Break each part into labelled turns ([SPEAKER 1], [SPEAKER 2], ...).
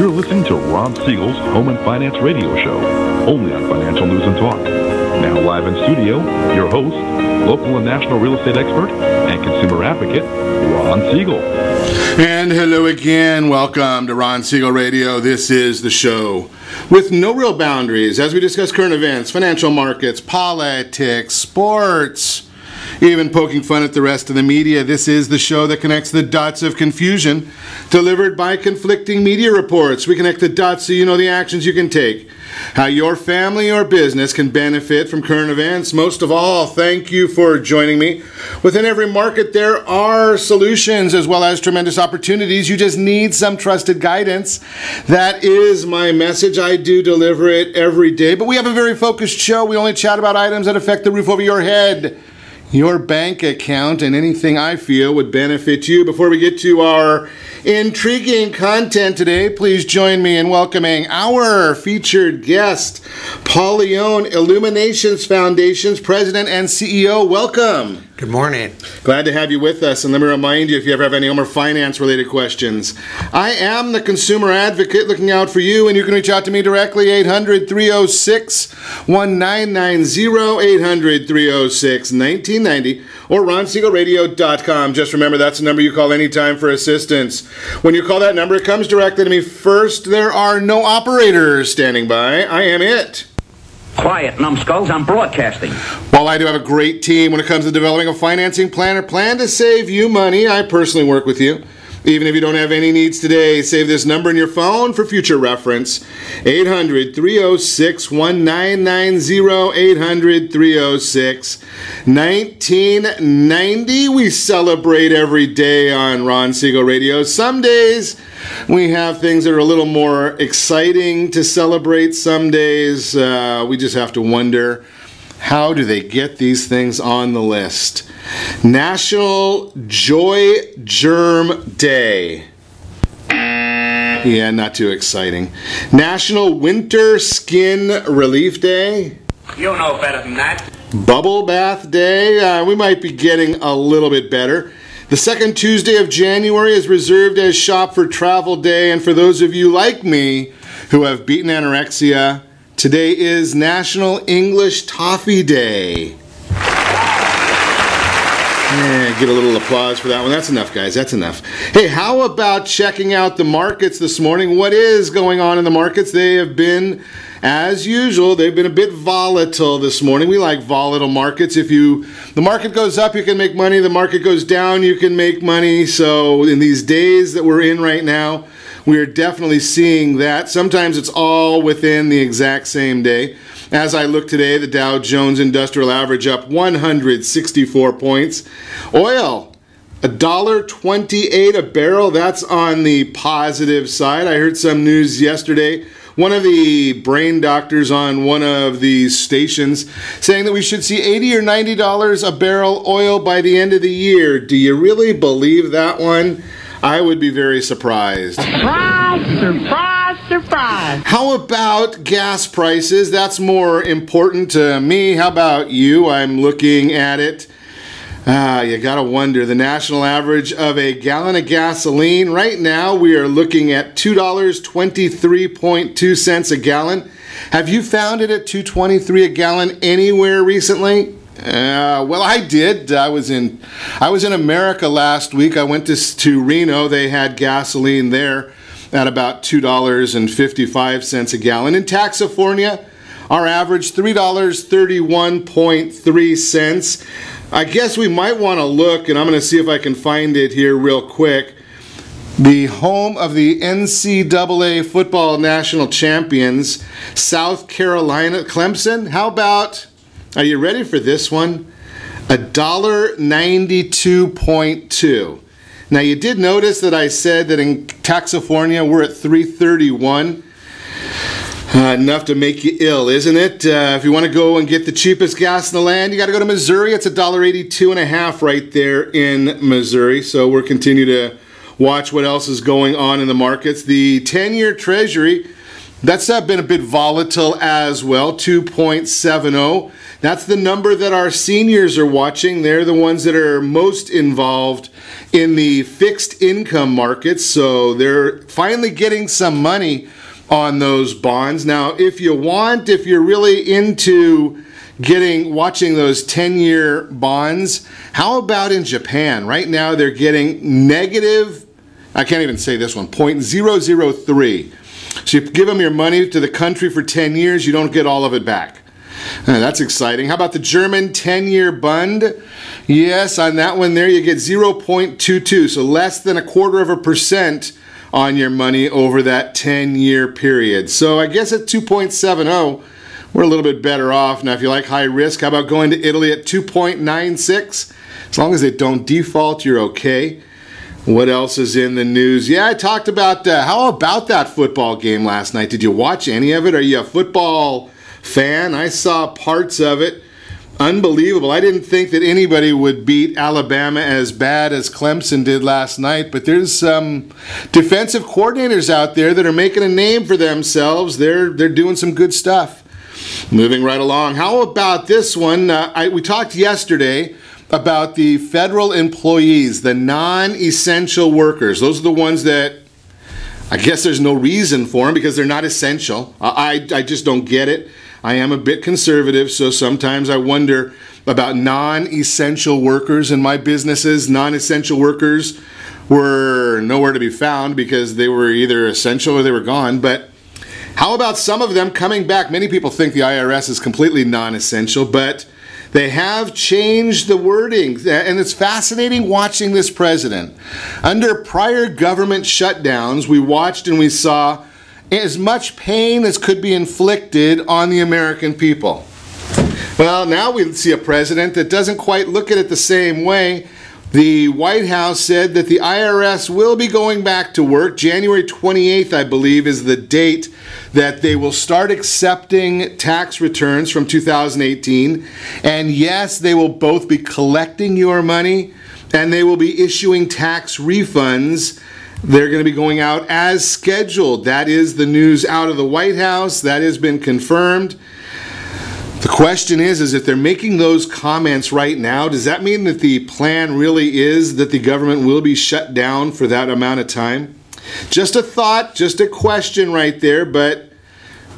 [SPEAKER 1] You're listening to Ron Siegel's Home and Finance Radio Show, only on Financial News and Talk. Now live in studio, your host, local and national real estate expert and consumer advocate, Ron Siegel.
[SPEAKER 2] And hello again. Welcome to Ron Siegel Radio. This is the show with no real boundaries as we discuss current events, financial markets, politics, sports, even poking fun at the rest of the media. This is the show that connects the dots of confusion delivered by conflicting media reports. We connect the dots so you know the actions you can take, how your family or business can benefit from current events. Most of all, thank you for joining me. Within every market, there are solutions as well as tremendous opportunities. You just need some trusted guidance. That is my message. I do deliver it every day, but we have a very focused show. We only chat about items that affect the roof over your head, your bank account, and anything I feel would benefit you. Before we get to our intriguing content today, please join me in welcoming our featured guest, Paul Leone, Illuminations Foundation's President and CEO. Welcome.
[SPEAKER 3] Good morning.
[SPEAKER 2] Glad to have you with us. And let me remind you, if you ever have any home or finance-related questions, I am the consumer advocate looking out for you, and you can reach out to me directly, 800-306-1990, 800-306-1990, or ronsiegelradio.com. Just remember, that's the number you call anytime for assistance. When you call that number, it comes directly to me first. There are no operators standing by. I am it.
[SPEAKER 4] Quiet, numbskulls, I'm broadcasting.
[SPEAKER 2] While I do have a great team when it comes to developing a financing plan or plan to save you money, I personally work with you. Even if you don't have any needs today, save this number in your phone for future reference. 800-306-1990, 800-306-1990. We celebrate every day on Ron Siegel Radio. Some days we have things that are a little more exciting to celebrate. Some days we just have to wonder, how do they get these things on the list? National Joy Germ Day. Yeah, not too exciting. National Winter Skin Relief Day.
[SPEAKER 4] You know better than that.
[SPEAKER 2] Bubble Bath Day. We might be getting a little bit better. The second Tuesday of January is reserved as Shop for Travel Day. And for those of you like me who have beaten anorexia, today is National English Toffee Day. Yeah, get a little applause for that one. That's enough, guys. That's enough. Hey, how about checking out the markets this morning? What is going on in the markets? They have been, as usual, they've been a bit volatile this morning. We like volatile markets. If the market goes up, you can make money. The market goes down, you can make money. So in these days that we're in right now, we are definitely seeing that. Sometimes it's all within the exact same day. As I look today, the Dow Jones Industrial Average up 164 points. Oil, $1.28 a barrel. That's on the positive side. I heard some news yesterday. One of the brain doctors on one of these stations saying that we should see $80 or $90 a barrel oil by the end of the year. Do you really believe that one? I would be very surprised.
[SPEAKER 5] Surprise, surprise, surprise.
[SPEAKER 2] How about gas prices? That's more important to me. How about you? I'm looking at it. You gotta wonder. The national average of a gallon of gasoline, right now we are looking at $2.23.2 a gallon. Have you found it at $2.23 a gallon anywhere recently? Well, I did. I was in America last week. I went to Reno. They had gasoline there at about $2.55 a gallon. In Taxifornia, our average $3.31.3. I guess we might want to look, and I'm going to see if I can find it here real quick. The home of the NCAA football national champions, South Carolina, Clemson. How about, are you ready for this one? $1.92.2. Now you did notice that I said that in Taxifornia we're at $3.31. Enough to make you ill, isn't it? If you want to go and get the cheapest gas in the land, you got to go to Missouri. It's $1.82.5 right there in Missouri. So we'll continue to watch what else is going on in the markets. The 10-year Treasury That's been a bit volatile as well, 2.70. That's the number that our seniors are watching. They're the ones that are most involved in the fixed income markets, so they're finally getting some money on those bonds. Now, if you're really into watching those 10-year bonds, how about in Japan? Right now they're getting negative, I can't even say this one, 0.003. So you give them your money to the country for 10 years, you don't get all of it back. That's exciting. How about the German 10-year Bund? Yes, on that one there you get 0.22, so less than 0.25% on your money over that 10-year period. So I guess at 2.70, we're a little bit better off. Now, if you like high risk, how about going to Italy at 2.96? As long as they don't default, you're okay. What else is in the news? Yeah, I talked about, how about that football game last night? Did you watch any of it? Are you a football fan? I saw parts of it. Unbelievable. I didn't think that anybody would beat Alabama as bad as Clemson did last night, but there's some defensive coordinators out there that are making a name for themselves. They're doing some good stuff. Moving right along. How about this one? We talked yesterday about the federal employees, the non-essential workers. Those are the ones that I guess there's no reason for them because they're not essential. I just don't get it. I am a bit conservative, so sometimes I wonder about non-essential workers in my businesses. Non-essential workers were nowhere to be found because they were either essential or they were gone. But how about some of them coming back? Many people think the IRS is completely non-essential, but they have changed the wording, and it's fascinating watching this president. Under prior government shutdowns, we watched and we saw as much pain as could be inflicted on the American people. Well, now we see a president that doesn't quite look at it the same way. The White House said that the IRS will be going back to work. January 28th, I believe, is the date that they will start accepting tax returns from 2018. And yes, they will both be collecting your money and they will be issuing tax refunds. They're going to be going out as scheduled. That is the news out of the White House. That has been confirmed. The question is if they're making those comments right now, does that mean that the plan really is that the government will be shut down for that amount of time? Just a thought, just a question right there, but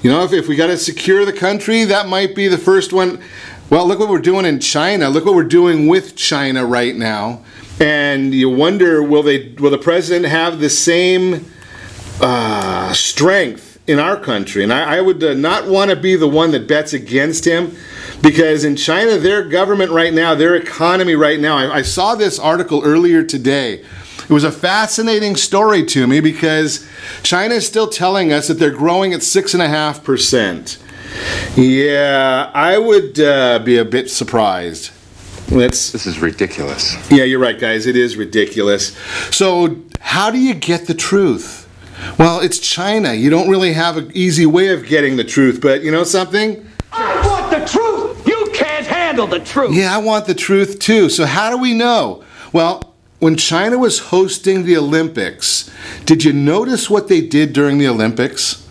[SPEAKER 2] you know, if we got to secure the country, that might be the first one. Well, look what we're doing in China. Look what we're doing with China right now. And you wonder, will the president have the same strength in our country? And I would not want to be the one that bets against him, because in China, their government right now, their economy right now, I saw this article earlier today. It was a fascinating story to me because China is still telling us that they're growing at 6.5%. Yeah, I would be a bit surprised.
[SPEAKER 3] This is ridiculous.
[SPEAKER 2] Yeah, you're right, guys. It is ridiculous. So how do you get the truth? Well, it's China. You don't really have an easy way of getting the truth, but you know something?
[SPEAKER 6] I want the truth! You can't handle the truth!
[SPEAKER 2] Yeah, I want the truth too. So how do we know? Well, when China was hosting the Olympics, did you notice what they did during the Olympics?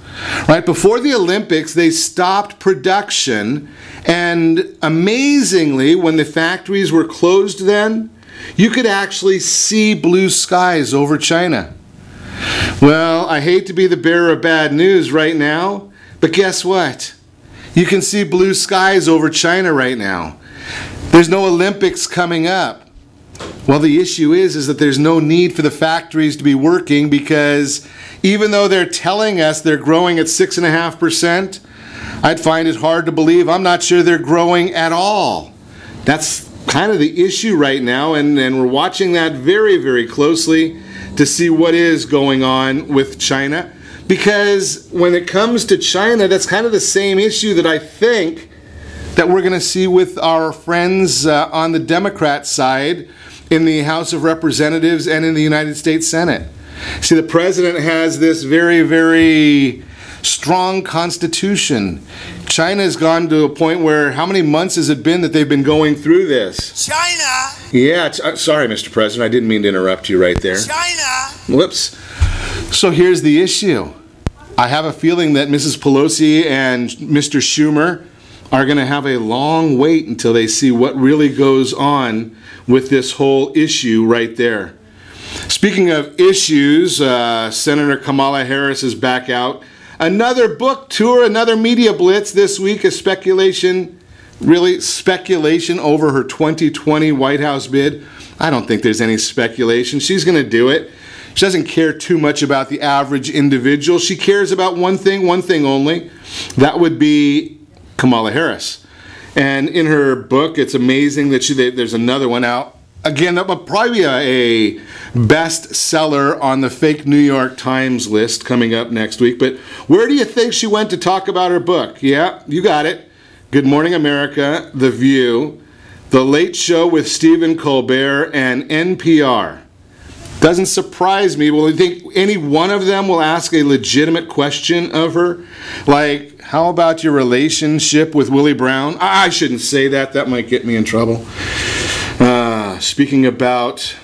[SPEAKER 2] Right before the Olympics, they stopped production, and amazingly, when the factories were closed then, you could actually see blue skies over China. Well, I hate to be the bearer of bad news right now, but guess what? You can see blue skies over China right now. There's no Olympics coming up. Well, the issue is that there's no need for the factories to be working, because even though they're telling us they're growing at 6.5%, I'd find it hard to believe. I'm not sure they're growing at all. That's kind of the issue right now, and we're watching that very, very closely to see what is going on with China. Because when it comes to China, that's kind of the same issue that I think that we're going to see with our friends on the Democrat side in the House of Representatives and in the United States Senate. See, the president has this very, very strong constitution. China has gone to a point where, how many months has it been that they've been going through this?
[SPEAKER 6] China!
[SPEAKER 2] Yeah, sorry, Mr. President, I didn't mean to interrupt you right there.
[SPEAKER 6] China!
[SPEAKER 2] Whoops. So here's the issue. I have a feeling that Mrs. Pelosi and Mr. Schumer are going to have a long wait until they see what really goes on with this whole issue right there. Speaking of issues, Senator Kamala Harris is back out. Another book tour, another media blitz this week, a speculation over her 2020 White House bid. I don't think there's any speculation. She's going to do it. She doesn't care too much about the average individual. She cares about one thing only. That would be Kamala Harris. And in her book, it's amazing that there's another one out. Again, that would probably be a bestseller on the fake New York Times list coming up next week. But where do you think she went to talk about her book? Yeah, you got it. Good Morning America, The View, The Late Show with Stephen Colbert, and NPR. Doesn't surprise me. Well, you think any one of them will ask a legitimate question of her? Like, how about your relationship with Willie Brown? I shouldn't say that. That might get me in trouble. Speaking about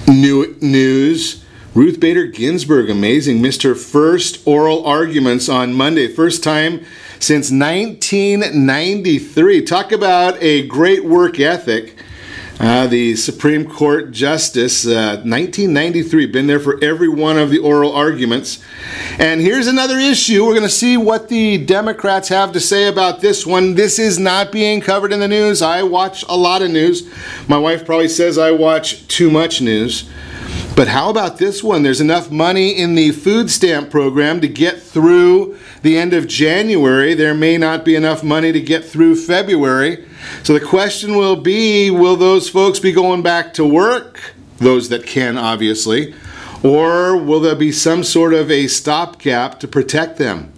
[SPEAKER 2] news, Ruth Bader Ginsburg, amazing, missed her first oral arguments on Monday. First time since 1993. Talk about a great work ethic. The Supreme Court Justice, 1993, been there for every one of the oral arguments. And here's another issue. We're going to see what the Democrats have to say about this one. This is not being covered in the news. I watch a lot of news. My wife probably says I watch too much news. But how about this one? There's enough money in the food stamp program to get through the end of January. There may not be enough money to get through February. So the question will be, will those folks be going back to work? Those that can, obviously. Or will there be some sort of a stopgap to protect them?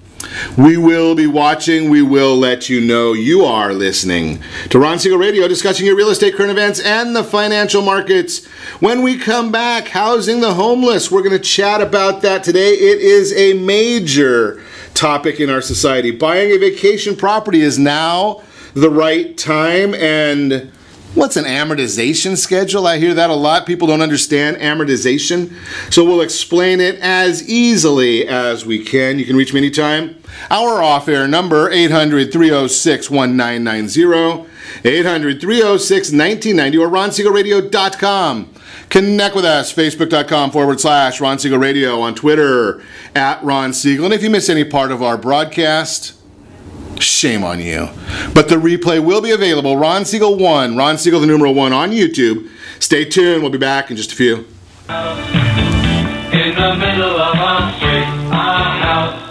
[SPEAKER 2] We will be watching. We will let you know. You are listening to Ron Siegel Radio, discussing your real estate, current events, and the financial markets. When we come back, housing the homeless. We're going to chat about that today. It is a major topic in our society. Buying a vacation property is now the right time. And what's an amortization schedule? I hear that a lot. People don't understand amortization. So we'll explain it as easily as we can. You can reach me anytime. Our off-air number, 800-306-1990, 800-306-1990, or RonSiegelRadio.com. Connect with us, Facebook.com/Ron Siegel Radio, on Twitter, @Ron Siegel. And if you miss any part of our broadcast, shame on you. But the replay will be available, Ron Siegel 1, Ron Siegel the numeral 1 on YouTube. Stay tuned. We'll be back in just a few.
[SPEAKER 7] In the middle of a street, a house.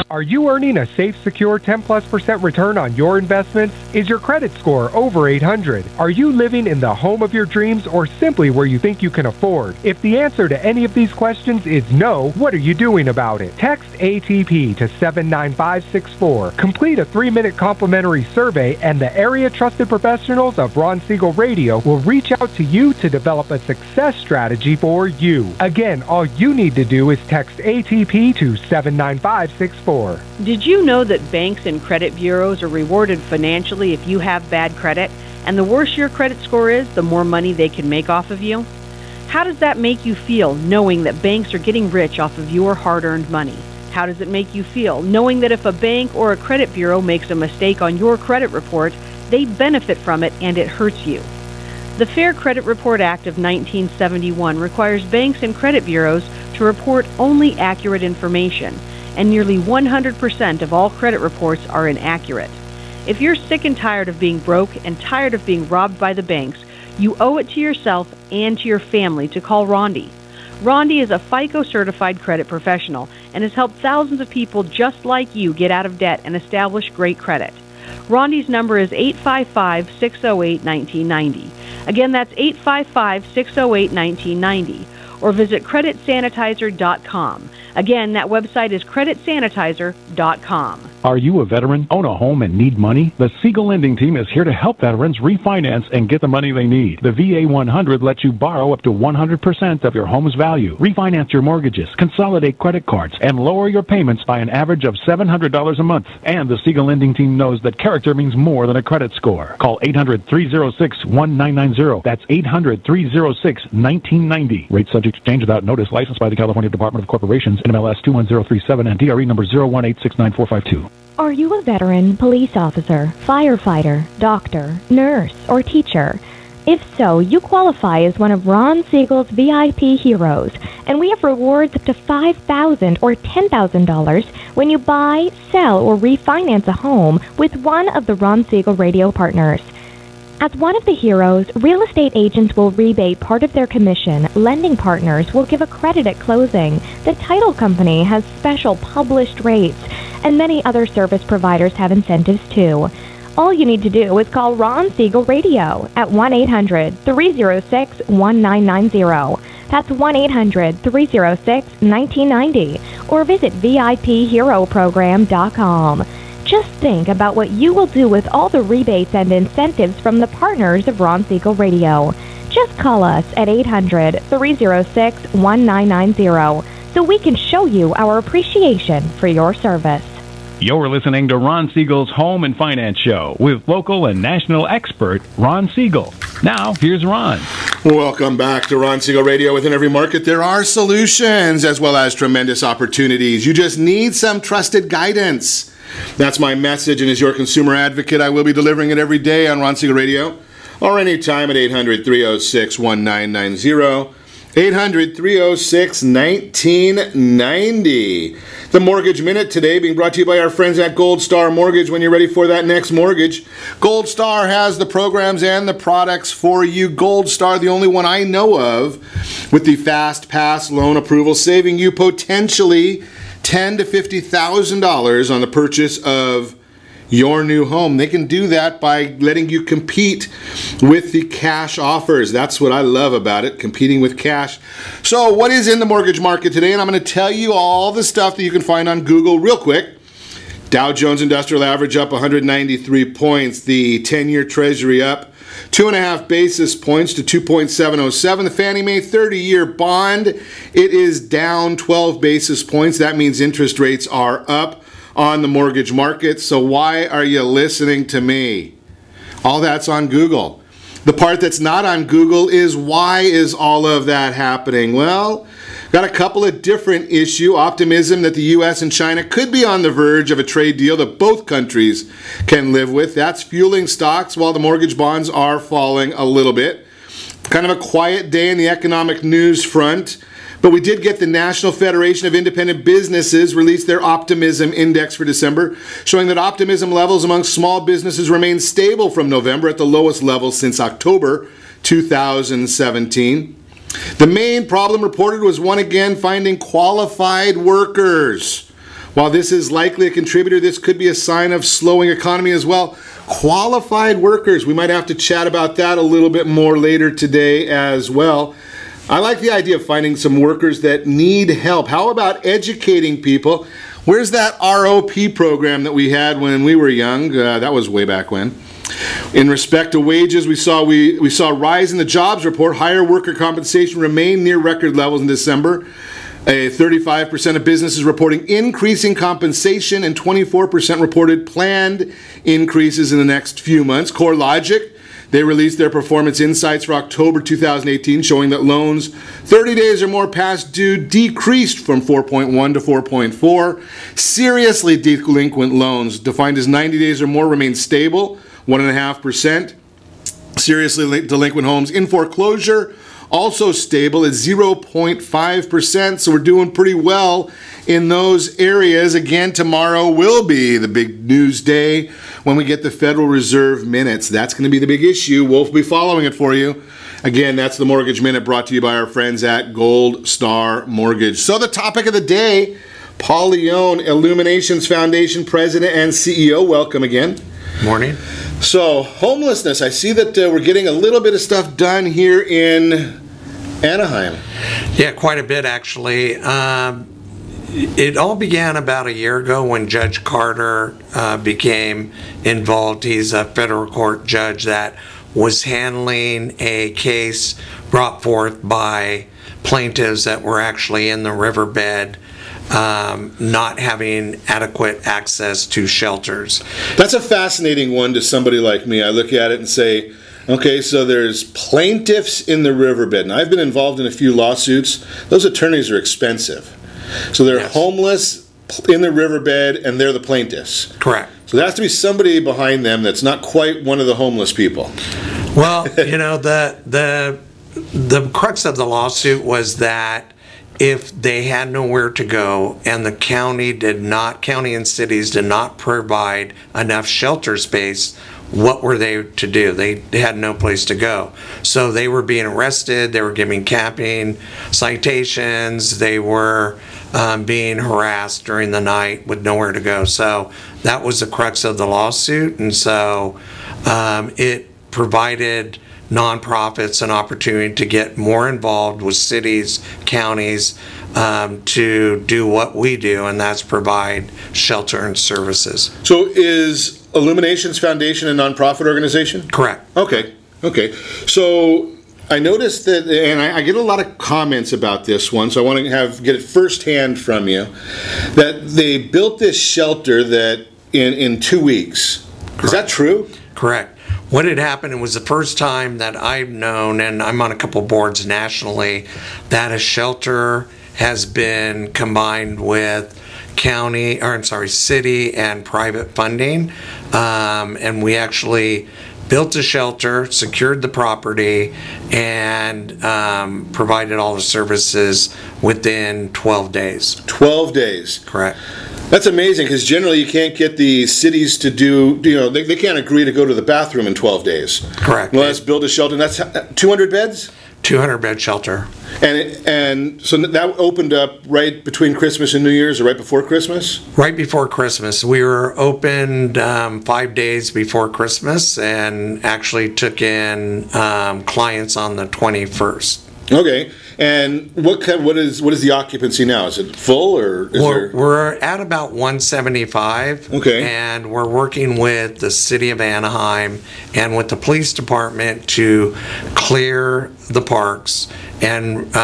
[SPEAKER 8] Are you earning a safe, secure 10+% return on your investments? Is your credit score over 800? Are you living in the home of your dreams, or simply where you think you can afford? If the answer to any of these questions is no, what are you doing about it? Text ATP to 79564. Complete a 3-minute complimentary survey, and the area trusted professionals of Ron Siegel Radio will reach out to you to develop a success strategy for you. Again, all you need to do is text ATP to 79564.
[SPEAKER 9] Did you know that banks and credit bureaus are rewarded financially if you have bad credit? And the worse your credit score is, the more money they can make off of you? How does that make you feel, knowing that banks are getting rich off of your hard-earned money? How does it make you feel, knowing that if a bank or a credit bureau makes a mistake on your credit report, they benefit from it and it hurts you? The Fair Credit Report Act of 1971 requires banks and credit bureaus to report only accurate information, and nearly 100% of all credit reports are inaccurate. If you're sick and tired of being broke and tired of being robbed by the banks, you owe it to yourself and to your family to call Rondi. Rondi is a FICO-certified credit professional and has helped thousands of people just like you get out of debt and establish great credit. Rondi's number is 855-608-1990. Again, that's 855-608-1990. Or visit creditsanitizer.com. Again, that website is creditsanitizer.com.
[SPEAKER 10] Are you a veteran, own a home, and need money? The Siegel lending team is here to help veterans refinance and get the money they need. The VA 100 lets you borrow up to 100% of your home's value, refinance your mortgages, consolidate credit cards, and lower your payments by an average of $700 a month. And the Siegel lending team knows that character means more than a credit score. Call 800-306-1990. That's 800-306-1990. Rate subject to change without notice. Licensed by the California Department of Corporations, NMLS 21037, and DRE number 018694452.
[SPEAKER 11] Are you a veteran, police officer, firefighter, doctor, nurse, or teacher? If so, you qualify as one of Ron Siegel's VIP heroes, and we have rewards up to $5,000 or $10,000 when you buy, sell, or refinance a home with one of the Ron Siegel radio partners. As one of the heroes, real estate agents will rebate part of their commission, lending partners will give a credit at closing, the title company has special published rates, and many other service providers have incentives too. All you need to do is call Ron Siegel Radio at 1-800-306-1990. That's 1-800-306-1990. Or visit VIPHeroProgram.com. Just think about what you will do with all the rebates and incentives from the partners of Ron Siegel Radio. Just call us at 800-306-1990 so we can show you our appreciation for your service.
[SPEAKER 10] You're listening to Ron Siegel's Home and Finance Show with local and national expert Ron Siegel. Now, here's Ron.
[SPEAKER 2] Welcome back to Ron Siegel Radio. Within every market, there are solutions as well as tremendous opportunities. You just need some trusted guidance. That's my message, and as your consumer advocate, I will be delivering it every day on Ron Siegel Radio or anytime at 800-306-1990. 800-306-1990. The Mortgage Minute today being brought to you by our friends at Gold Star Mortgage. When you're ready for that next mortgage, Gold Star has the programs and the products for you. Gold Star, the only one I know of with the Fast Pass loan approval, saving you potentially $10,000 to $50,000 on the purchase of your new home. They can do that by letting you compete with the cash offers. That's what I love about it, competing with cash. So what is in the mortgage market today? And I'm going to tell you all the stuff that you can find on Google real quick. Dow Jones Industrial Average up 193 points. The 10-year Treasury up 2.5 basis points to 2.707. The Fannie Mae 30-year bond, it is down 12 basis points. That means interest rates are up on the mortgage market. So why are you listening to me? All that's on Google. The part that's not on Google is why is all of that happening? Well, got a couple of different issues. Optimism that the U.S. and China could be on the verge of a trade deal that both countries can live with. That's fueling stocks while the mortgage bonds are falling a little bit. Kind of a quiet day in the economic news front. But we did get the National Federation of Independent Businesses release their optimism index for December, showing that optimism levels among small businesses remain stable from November at the lowest level since October 2017. The main problem reported was one again finding qualified workers. While this is likely a contributor, this could be a sign of slowing economy as well. Qualified workers, we might have to chat about that a little bit more later today as well. I like the idea of finding some workers that need help. How about educating people? Where's that ROP program that we had when we were young? That was way back when. In respect to wages, we saw a rise in the jobs report. Higher worker compensation remained near record levels in December. 35% of businesses reporting increasing compensation and 24% reported planned increases in the next few months. CoreLogic, they released their performance insights for October 2018, showing that loans 30 days or more past due decreased from 4.1 to 4.4. Seriously delinquent loans, defined as 90 days or more, remain stable, 1.5%. Seriously delinquent homes in foreclosure, also stable at 0.5%. So we're doing pretty well in those areas. Again, tomorrow will be the big news day when we get the Federal Reserve minutes. That's going to be the big issue. We'll be following it for you. Again, that's the Mortgage Minute brought to you by our friends at Gold Star Mortgage. So the topic of the day, Paul Leone, Illuminations Foundation President and CEO. Welcome again.
[SPEAKER 12] Morning.
[SPEAKER 2] So, homelessness. I see that we're getting a little bit of stuff done here in Anaheim.
[SPEAKER 12] Yeah, quite a bit actually. It all began about a year ago when Judge Carter became involved. He's a federal court judge that was handling a case brought forth by plaintiffs that were actually in the riverbed, not having adequate access to shelters.
[SPEAKER 2] That's a fascinating one to somebody like me. I look at it and say, okay, so there's plaintiffs in the riverbed. And I've been involved in a few lawsuits. Those attorneys are expensive. So they're homeless in the riverbed and they're the plaintiffs.
[SPEAKER 12] Correct.
[SPEAKER 2] So there has to be somebody behind them that's not quite one of the homeless people.
[SPEAKER 12] Well, you know, the crux of the lawsuit was that if they had nowhere to go and the county and cities did not provide enough shelter space, what were they to do? They had no place to go. So they were being arrested, they were giving camping citations, they were being harassed during the night with nowhere to go. So that was the crux of the lawsuit, and so it provided nonprofits an opportunity to get more involved with cities, counties, to do what we do, and that's provide shelter and services.
[SPEAKER 2] So is Illuminations Foundation a nonprofit organization?
[SPEAKER 12] Correct.
[SPEAKER 2] Okay. So I noticed that, and I get a lot of comments about this one, so I want to get it firsthand from you, that they built this shelter that in 2 weeks. Correct. Is that true?
[SPEAKER 12] Correct. What had happened, it was the first time that I've known, and I'm on a couple boards nationally, that a shelter has been combined with city and private funding. And we actually built a shelter, secured the property, and provided all the services within 12 days. 12 days? Correct.
[SPEAKER 2] That's amazing, because generally you can't get the cities to do, they can't agree to go to the bathroom in 12 days.
[SPEAKER 12] Correct.
[SPEAKER 2] Well, let's build a shelter, and that's 200 beds?
[SPEAKER 12] 200 bed shelter.
[SPEAKER 2] And so that opened up right between Christmas and New Year's, or right before Christmas?
[SPEAKER 12] Right before Christmas. We were opened 5 days before Christmas, and actually took in clients on the 21st.
[SPEAKER 2] Okay. And what is the occupancy now? Is it full, or
[SPEAKER 12] we're at about 175.
[SPEAKER 2] Okay.
[SPEAKER 12] And we're working with the city of Anaheim and with the police department to clear the parks and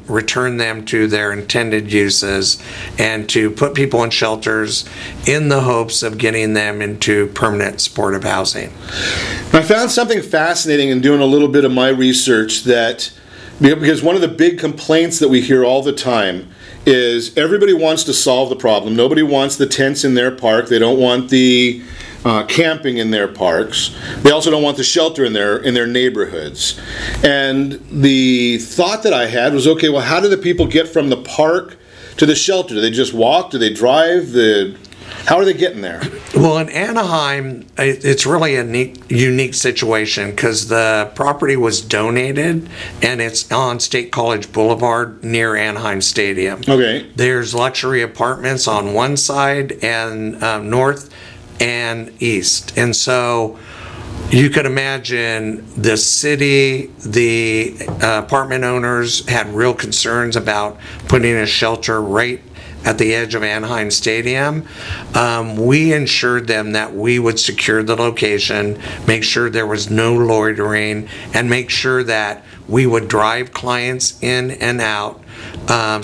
[SPEAKER 12] return them to their intended uses, and to put people in shelters in the hopes of getting them into permanent supportive housing.
[SPEAKER 2] I found something fascinating in doing a little bit of my research, that because one of the big complaints that we hear all the time is everybody wants to solve the problem. Nobody wants the tents in their park. They don't want the camping in their parks. They also don't want the shelter in their neighborhoods. And the thought that I had was, okay, well, how do the people get from the park to the shelter? Do they just walk? Do they drive? How are they getting there?
[SPEAKER 12] Well, in Anaheim, it's really a unique situation, because the property was donated and it's on State College Boulevard near Anaheim Stadium.
[SPEAKER 2] Okay.
[SPEAKER 12] There's luxury apartments on one side, and north and east. And so you could imagine the city, the apartment owners had real concerns about putting a shelter right at the edge of Anaheim Stadium. We ensured them that we would secure the location, make sure there was no loitering, and make sure that we would drive clients in and out,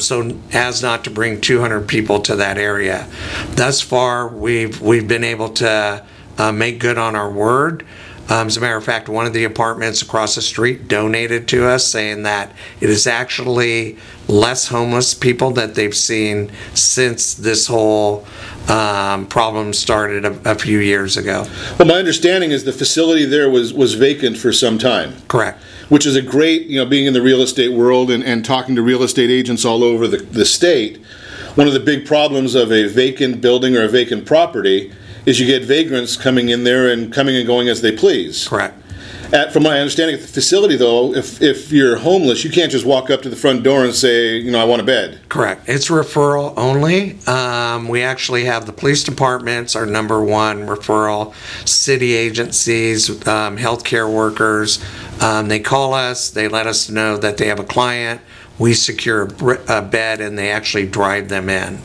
[SPEAKER 12] so as not to bring 200 people to that area. Thus far, we've been able to make good on our word. As a matter of fact, one of the apartments across the street donated to us, saying that it is actually less homeless people that they've seen since this whole problem started a few years ago.
[SPEAKER 2] Well, my understanding is the facility there was vacant for some time.
[SPEAKER 12] Correct.
[SPEAKER 2] Which is a great, being in the real estate world and talking to real estate agents all over the state, one of the big problems of a vacant building or a vacant property is you get vagrants coming in there and coming and going as they please.
[SPEAKER 12] Correct.
[SPEAKER 2] From my understanding at the facility, though, if you're homeless, you can't just walk up to the front door and say, I want a bed.
[SPEAKER 12] Correct. It's referral only. We actually have the police departments, our number one referral, city agencies, healthcare workers. They call us, they let us know that they have a client. we secure a bed and they actually drive them in.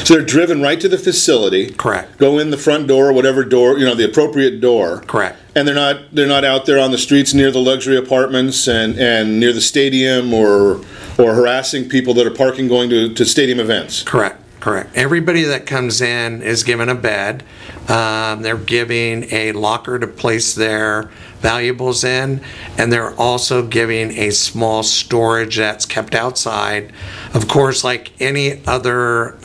[SPEAKER 2] So they're driven right to the facility.
[SPEAKER 12] Correct.
[SPEAKER 2] Go in the front door, whatever door, the appropriate door.
[SPEAKER 12] Correct.
[SPEAKER 2] And they're not out there on the streets near the luxury apartments and near the stadium or harassing people that are parking going to stadium events.
[SPEAKER 12] Correct. Everybody that comes in is given a bed. They're giving a locker to place their valuables in, and they're also giving a small storage that's kept outside. Of course, like any other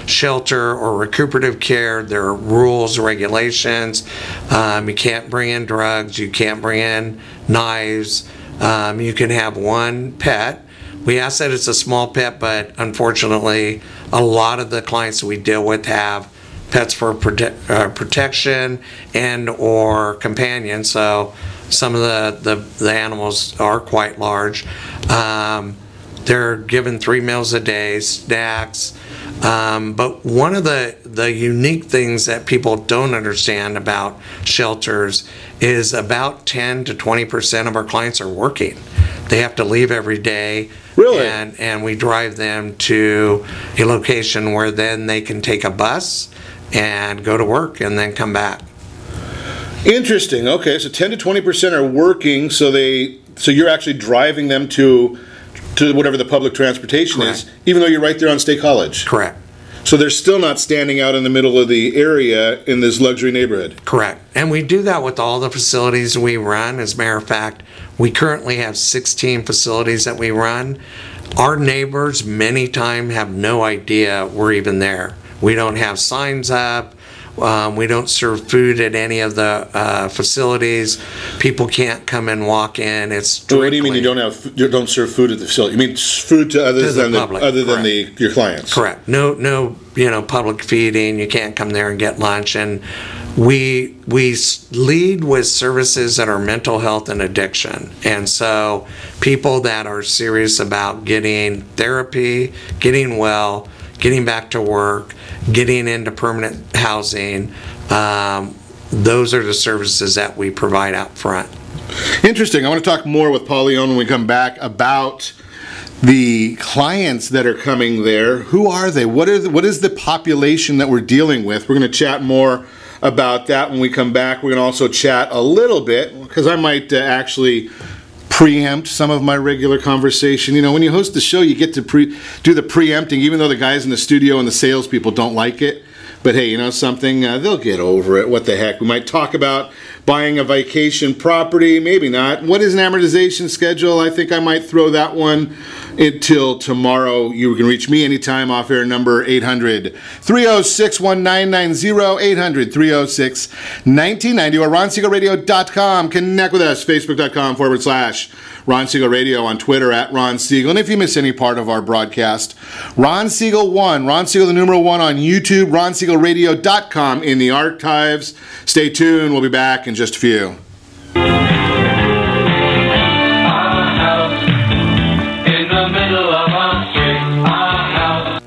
[SPEAKER 12] shelter or recuperative care, there are rules, regulations. You can't bring in drugs, you can't bring in knives. You can have one pet. We ask that it's a small pet, but unfortunately, a lot of the clients we deal with have pets for protection and or companion. So some of the animals are quite large. They're given 3 meals a day, snacks. But one of the unique things that people don't understand about shelters is about 10 to 20% of our clients are working. They have to leave every day.
[SPEAKER 2] Really?
[SPEAKER 12] And we drive them to a location where then they can take a bus and go to work and then come back.
[SPEAKER 2] Interesting. Okay, so 10 to 20% are working, so you're actually driving them to whatever the public transportation
[SPEAKER 12] Correct.
[SPEAKER 2] is, even though you're right there on State College.
[SPEAKER 12] Correct.
[SPEAKER 2] So they're still not standing out in the middle of the area in this luxury neighborhood.
[SPEAKER 12] Correct. And we do that with all the facilities we run. As a matter of fact, we currently have 16 facilities that we run. Our neighbors many times have no idea we're even there. We don't have signs up. We don't serve food at any of the facilities. People can't come and walk in. It's strictly,
[SPEAKER 2] what do you mean you don't serve food at the facility? You mean food to others than your clients?
[SPEAKER 12] Correct. No, public feeding. You can't come there and get lunch. And we lead with services that are mental health and addiction. And so people that are serious about getting therapy, getting well, getting back to work, getting into permanent housing, those are the services that we provide out front.
[SPEAKER 2] Interesting. I want to talk more with Paul Leone when we come back about the clients that are coming there. Who are they? What is the population that we're dealing with? We're going to chat more about that when we come back. We're going to also chat a little bit, because I might actually preempt some of my regular conversation. When you host the show, you get to do the preempting, even though the guys in the studio and the salespeople don't like it. But hey, something, they'll get over it. What the heck? We might talk about buying a vacation property, maybe not. What is an amortization schedule? I think I might throw that one until tomorrow. You can reach me anytime, off air number 800-306-1990, 800-306-1990, or RonSiegelRadio.com. Connect with us, Facebook.com/Ron Siegel Radio, on Twitter @Ron Siegel. And if you miss any part of our broadcast, Ron Siegel 1, Ron Siegel the numeral 1 on YouTube, RonSiegelRadio.com in the archives. Stay tuned. We'll be back in just a few.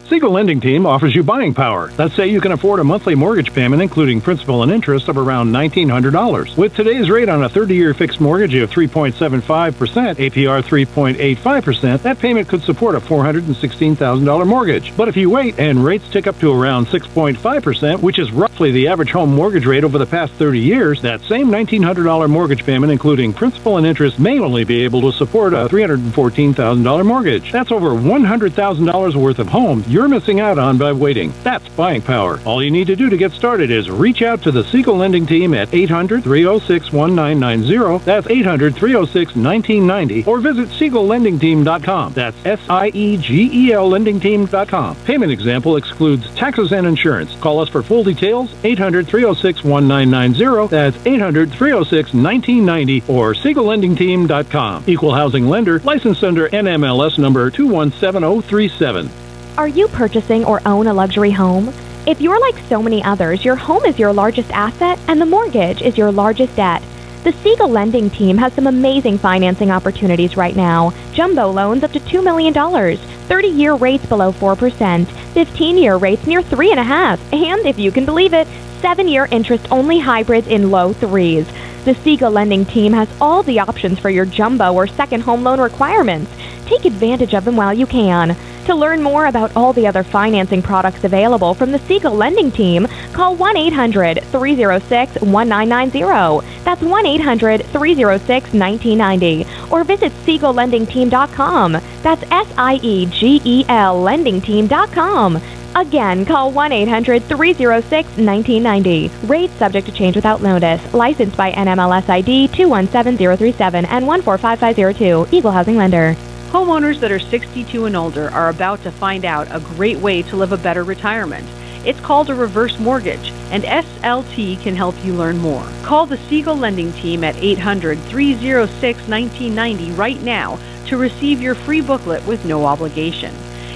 [SPEAKER 10] Siegel Lending Team offers you buying power. Let's say you can afford a monthly mortgage payment, including principal and interest, of around $1,900. With today's rate on a 30-year fixed mortgage of 3.75%, APR 3.85%, that payment could support a $416,000 mortgage. But if you wait and rates tick up to around 6.5%, which is roughly the average home mortgage rate over the past 30 years, that same $1,900 mortgage payment, including principal and interest, may only be able to support a $314,000 mortgage. That's over $100,000 worth of home you're missing out on by waiting. That's buying power. All you need to do to get started is reach out to the Siegel Lending Team at 800-306-1990. That's 800-306-1990. Or visit SiegelLendingTeam.com. That's SIEGEL LendingTeam.com. Payment example excludes taxes and insurance. Call us for full details, 800-306-1990. That's 800-306-1990 or SiegelLendingTeam.com. Equal housing lender, licensed under NMLS number 217037.
[SPEAKER 11] Are you purchasing or own a luxury home? If you're like so many others, your home is your largest asset and the mortgage is your largest debt. The The Siegel lending team has some amazing financing opportunities right now. Jumbo loans up to $2 million, 30-year rates below 4%, 15-year rates near 3.5%, and if you can believe it, 7-year interest-only hybrids in low 3s. The Siegel lending team has all the options for your jumbo or second home loan requirements. Take advantage of them while you can. To learn more about all the other financing products available from the Siegel lending team, call 1-800-306-1990. That's 1-800-306-1990. Or visit SiegelLendingTeam.com. That's SIEGEL LendingTeam.com. Again, call 1-800-306-1990. Rates subject to change without notice. Licensed by NMLS ID 217037 and 145502. Equal housing lender.
[SPEAKER 9] Homeowners that are 62 and older are about to find out a great way to live a better retirement. It's called a reverse mortgage, and SLT can help you learn more. Call the Siegel Lending Team at 800-306-1990 right now to receive your free booklet with no obligation.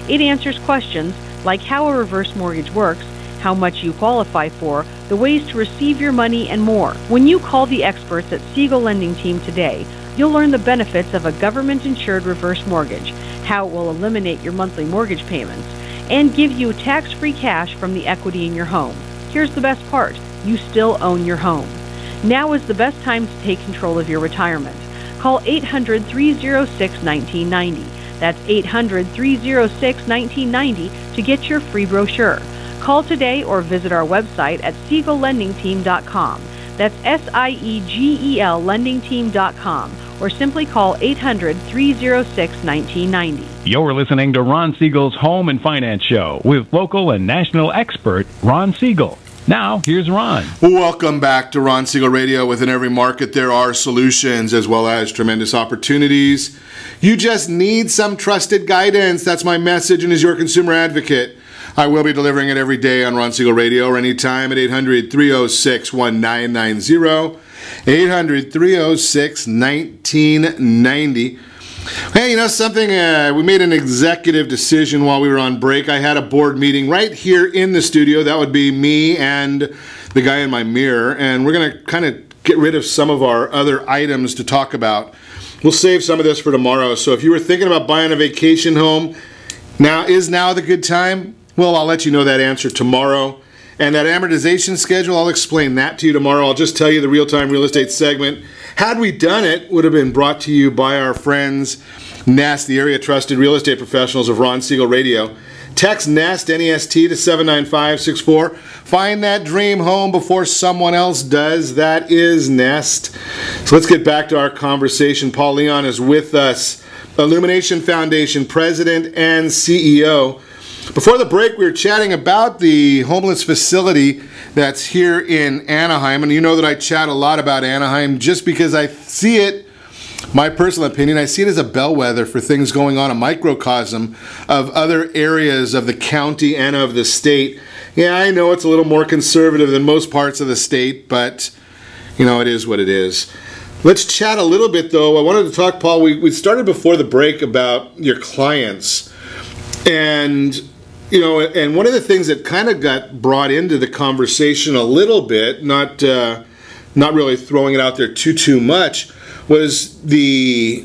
[SPEAKER 9] It answers questions like how a reverse mortgage works, how much you qualify for, the ways to receive your money, and more. When you call the experts at Siegel Lending Team today, you'll learn the benefits of a government-insured reverse mortgage, how it will eliminate your monthly mortgage payments, and give you tax-free cash from the equity in your home. Here's the best part. You still own your home. Now is the best time to take control of your retirement. Call 800-306-1990. That's 800-306-1990 to get your free brochure. Call today or visit our website at SiegelLendingTeam.com. That's SIEGEL LendingTeam.com. Or simply call 800-306-1990.
[SPEAKER 10] You're listening to Ron Siegel's Home and Finance Show with local and national expert Ron Siegel. Now, here's Ron.
[SPEAKER 2] Welcome back to Ron Siegel Radio. Within every market, there are solutions as well as tremendous opportunities. You just need some trusted guidance. That's my message, and as your consumer advocate, I will be delivering it every day on Ron Siegel Radio or anytime at 800-306-1990. 800-306-1990. Hey, you know something? We made an executive decision while we were on break. I had a board meeting right here in the studio. That would be me and the guy in my mirror. And we're going to kind of get rid of some of our other items to talk about. We'll save some of this for tomorrow. So if you were thinking about buying a vacation home, now the good time? Well, I'll let you know that answer tomorrow. And that amortization schedule, I'll explain that to you tomorrow. I'll just tell you the real-time real estate segment. Had we done it, would have been brought to you by our friends, Nest, the area trusted real estate professionals of Ron Siegel Radio. Text Nest, N-E-S-T, to 79564. Find that dream home before someone else does. That is Nest. So let's get back to our conversation. Paul Leon is with us, Illumination Foundation President and CEO. Before the break, we were chatting about the homeless facility that's here in Anaheim. And you know that I chat a lot about Anaheim just because I see it, my personal opinion, I see it as a bellwether for things going on, a microcosm of other areas of the county and of the state. Yeah, I know it's a little more conservative than most parts of the state, but, you know, it is what it is. Let's chat a little bit, though. I wanted to talk, Paul, we started before the break about your clients. And you know, and one of the things that kind of got brought into the conversation a little bit, not really throwing it out there too much, was the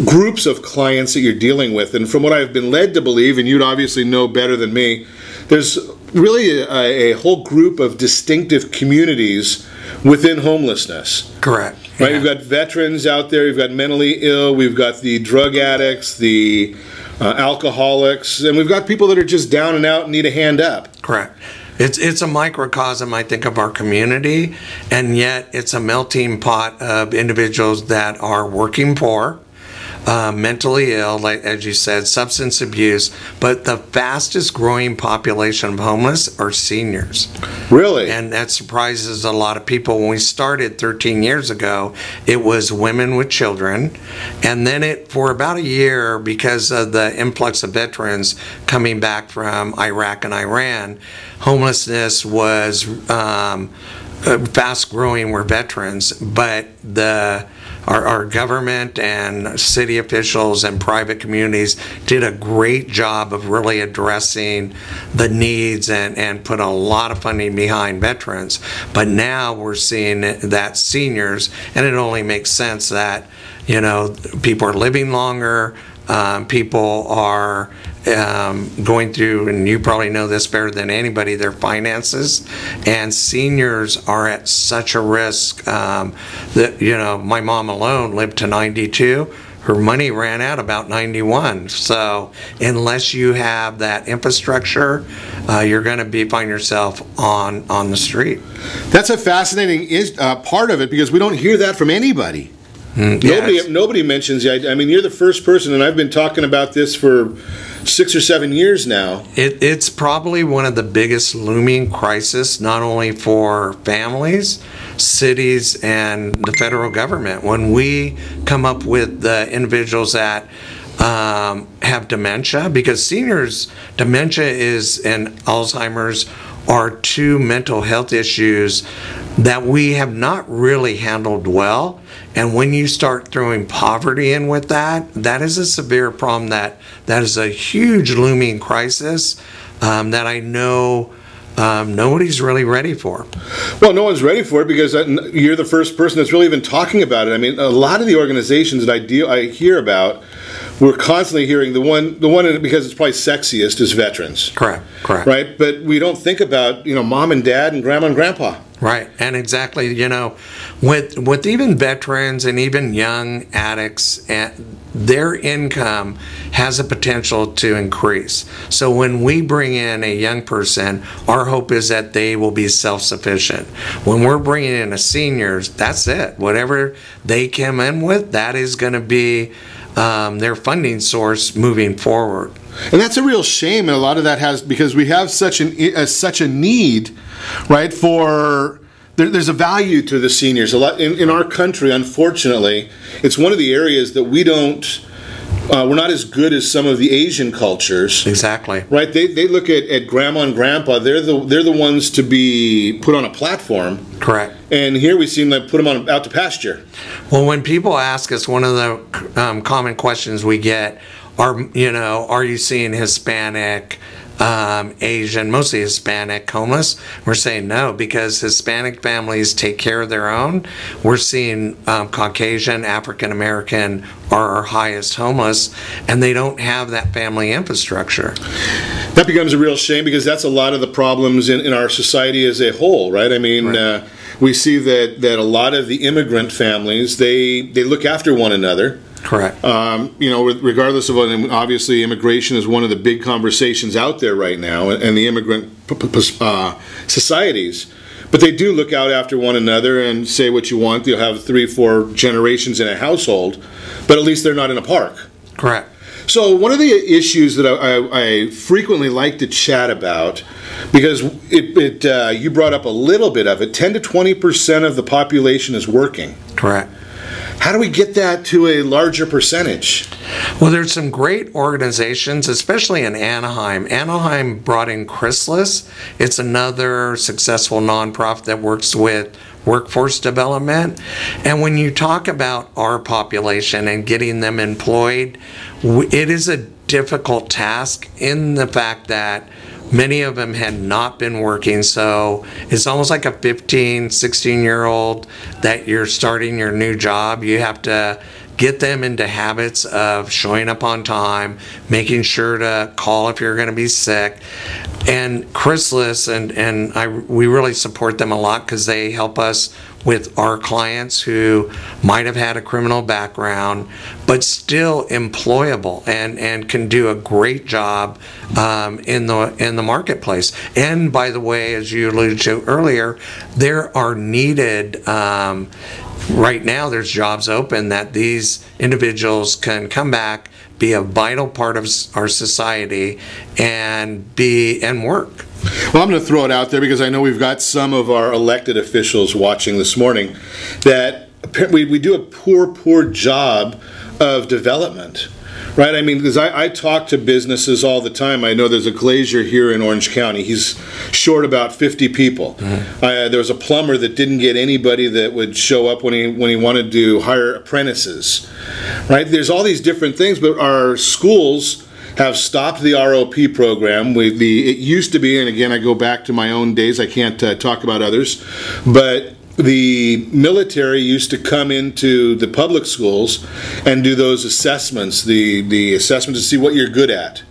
[SPEAKER 2] groups of clients that you're dealing with. And from what I've been led to believe, and you'd obviously know better than me, there's really a whole group of distinctive communities within homelessness.
[SPEAKER 12] Correct.
[SPEAKER 2] Right?
[SPEAKER 12] Yeah.
[SPEAKER 2] We've got veterans out there, we've got mentally ill, we've got the drug addicts, the alcoholics, and we've got people that are just down and out and need a hand up.
[SPEAKER 12] Correct. It's a microcosm, I think, of our community, and yet it's a melting pot of individuals that are working poor, mentally ill, like as you said, substance abuse, but the fastest growing population of homeless are seniors.
[SPEAKER 2] Really?
[SPEAKER 12] And that surprises a lot of people. When we started 13 years ago, it was women with children, and then for about a year, because of the influx of veterans coming back from Iraq and Iran, homelessness was fast growing were veterans, but the our government and city officials and private communities did a great job of really addressing the needs and put a lot of funding behind veterans. But now we're seeing that seniors, and it only makes sense that, you know, people are living longer, people are going through, and you probably know this better than anybody, their finances, and seniors are at such a risk that, you know, my mom alone lived to 92. Her money ran out about 91. So unless you have that infrastructure, you're going to find yourself on the street.
[SPEAKER 2] That's a fascinating part of it, because we don't hear that from anybody. Nobody mentions it. I mean, you're the first person, and I've been talking about this for 6 or 7 years now.
[SPEAKER 12] It's probably one of the biggest looming crises, not only for families, cities, and the federal government. When we come up with the individuals that have dementia, because seniors, dementia and Alzheimer's are two mental health issues that we have not really handled well. And when you start throwing poverty in with that, that is a severe problem. That is a huge looming crisis that I know nobody's really ready for.
[SPEAKER 2] Well, no one's ready for it, because you're the first person that's really even talking about it. I mean, a lot of the organizations that I hear about, we're constantly hearing the one, because it's probably sexiest, is veterans.
[SPEAKER 12] Correct.
[SPEAKER 2] Right, but we don't think about, you know, mom and dad and grandma and grandpa.
[SPEAKER 12] Right, and exactly, you know, with even veterans and even young addicts, their income has a potential to increase. So when we bring in a young person, our hope is that they will be self-sufficient. When we're bringing in a seniors, that's it. Whatever they come in with, that is going to be their funding source moving forward.
[SPEAKER 2] And that's a real shame, and a lot of that has, because we have such a need, right, for, there's a value to the seniors. A lot in our country, unfortunately, it's one of the areas that we don't, we're not as good as some of the Asian cultures.
[SPEAKER 12] Exactly.
[SPEAKER 2] Right, they look at grandma and grandpa, they're the ones to be put on a platform.
[SPEAKER 12] Correct.
[SPEAKER 2] And here we seem to put them out to pasture.
[SPEAKER 12] Well, when people ask us, one of the common questions we get are, you know, are you seeing Hispanic, Asian, mostly Hispanic homeless? We're saying no, because Hispanic families take care of their own. We're seeing Caucasian, African American are our highest homeless, and they don't have that family infrastructure. That
[SPEAKER 2] becomes a real shame, because that's a lot of the problems in our society as a whole, right? I mean, right. We see that a lot of the immigrant families, they look after one another.
[SPEAKER 12] Correct.
[SPEAKER 2] You know, regardless of what, obviously immigration is one of the big conversations out there right now, and the immigrant societies. But they do look out after one another, and say what you want. You'll have 3 or 4 generations in a household, but at least they're not in a park.
[SPEAKER 12] Correct.
[SPEAKER 2] So one of the issues that I frequently like to chat about, because you brought up a little bit of it, 10 to 20% of the population is working.
[SPEAKER 12] Correct.
[SPEAKER 2] How do we get that to a larger percentage?
[SPEAKER 12] Well, there's some great organizations, especially in Anaheim. Anaheim brought in Chrysalis. It's another successful nonprofit that works with workforce development. And when you talk about our population and getting them employed, it is a difficult task in the fact that many of them had not been working, so it's almost like a 15, 16-year-old that you're starting your new job. You have to get them into habits of showing up on time, making sure to call if you're going to be sick. And Chrysalis, we really support them a lot, because they help us with our clients who might have had a criminal background but still employable and can do a great job in the marketplace. And by the way, as you alluded to earlier, there are needed right now, there's jobs open that these individuals can come back, be a vital part of our society, and work.
[SPEAKER 2] Well, I'm going to throw it out there, because I know we've got some of our elected officials watching this morning, that we do a poor job of development, Right, I mean, because I talk to businesses all the time. I know there's a glazier here in Orange County. He's short about 50 people. There was a plumber that didn't get anybody that would show up when he wanted to hire apprentices. Right, there's all these different things, but our schools have stopped the ROP program. It used to be, and again, I go back to my own days. I can't talk about others, but the military used to come into the public schools and do those assessments, the assessment to see what you're good at,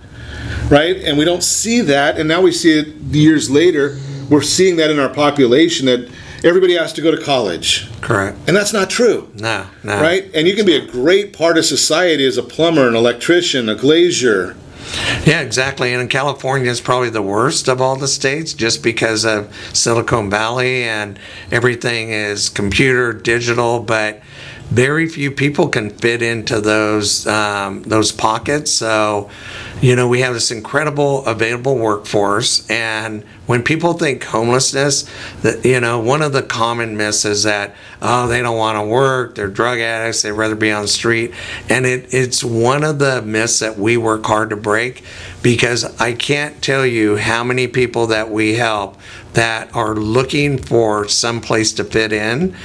[SPEAKER 2] right? And we don't see that, and now we see it years later. We're seeing that in our population, that everybody has to go to college.
[SPEAKER 12] Correct.
[SPEAKER 2] And that's not true.
[SPEAKER 12] No.
[SPEAKER 2] Right? And you can be a great part of society as a plumber, an electrician, a glazier.
[SPEAKER 12] Yeah, exactly. And in California, it's probably the worst of all the states, just because of Silicon Valley and everything is computer, digital, but very few people can fit into those pockets. So, we have this incredible available workforce, and when people think homelessness, one of the common myths is that, they don't want to work, they're drug addicts, they'd rather be on the street. And it's one of the myths that we work hard to break, because I can't tell you how many people that we help that are looking for some place to fit in.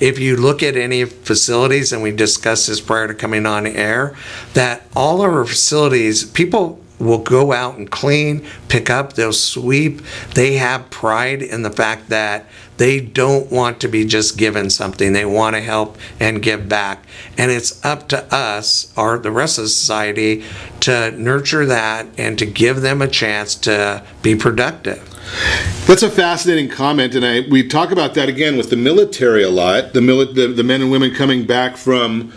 [SPEAKER 12] If you look at any facilities, and we discussed this prior to coming on air, that all of our facilities, people will go out and clean, pick up, they'll sweep. They have pride in the fact that they don't want to be just given something. They want to help and give back. And it's up to us, or the rest of society, to nurture that and to give them a chance to be productive.
[SPEAKER 2] That's a fascinating comment, and we talk about that again with the military a lot. The men and women coming back from